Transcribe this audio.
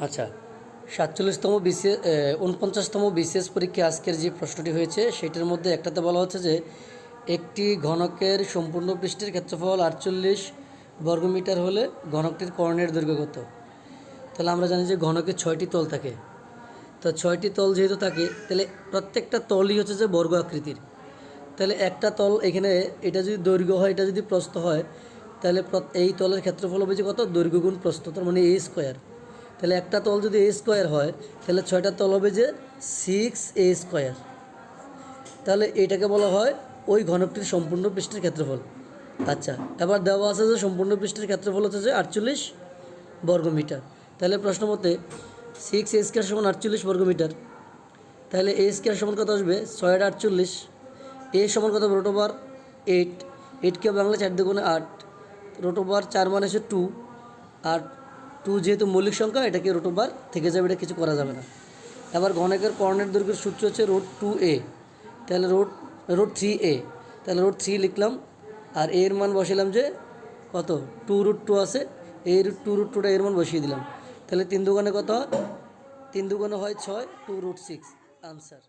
আচ্ছা, ৪৭তম BCS ৪৯তম BCS পরীক্ষায় আজকের যে প্রশ্নটি হয়েছে সেটার মধ্যে একটাতে বলা হচ্ছে যে একটি ঘনকের সম্পূর্ণ পৃষ্ঠের ক্ষেত্রফল ৪৮ বর্গমিটার হলে ঘনকটির কর্ণের দৈর্ঘ্য কত। তাহলে আমরা জানি যে ঘনকের ৬টি তল থাকে। তো ৬টি তল যেহেতু থাকে তাহলে প্রত্যেকটা তলই হচ্ছে যে বর্গ আকৃতির। তাহলে একটা তল এখানে এটা যদি দৈর্ঘ্য হয়, এটা যদি প্রস্থ হয়, তাহলে এই তলের ক্ষেত্রফল হবে যে কত, দৈর্ঘ্য গুণ প্রস্থ, তার মানে এ স্কোয়ার। তাহলে একটা তল যদি এ স্কোয়ার হয় তাহলে ৬টা তল হবে যে 6a স্কোয়ার। তাহলে এটাকে বলা হয় ওই ঘনকটির সম্পূর্ণ পৃষ্ঠের ক্ষেত্রফল। আচ্ছা, এবার দেওয়া আছে যে সম্পূর্ণ পৃষ্ঠের ক্ষেত্রফল হচ্ছে যে ৪৮ বর্গমিটার। তাহলে প্রশ্ন মতে 6a স্কোয়ার সমান ৪৮ বর্গমিটার। তাহলে এ স্কোয়ার সমান কত আসবে, ৬ × ৪৮। এ সমান কত, √8। 8কে বাংলা 4 দুগুণে 8, √4 মানে হচ্ছে 2। আর 2 যেহেতু মৌলিক সংখ্যা, এটাকে √, থেকে যাবে, এটা কিছু করা যাবে না। এবার ঘনকের কর্ণের দৈর্ঘ্যের সূত্র হচ্ছে √2a। তাহলে √3a, তাহলে √3 লিখলাম। আর এর মান বসালাম যে কত, 2√2 আছে, এই 2√2টা এর মান বসিয়ে দিলাম। তাহলে 3 দুগুণে কত হয়, 3 দুগুণে হয় 6, 2√6 আনসার।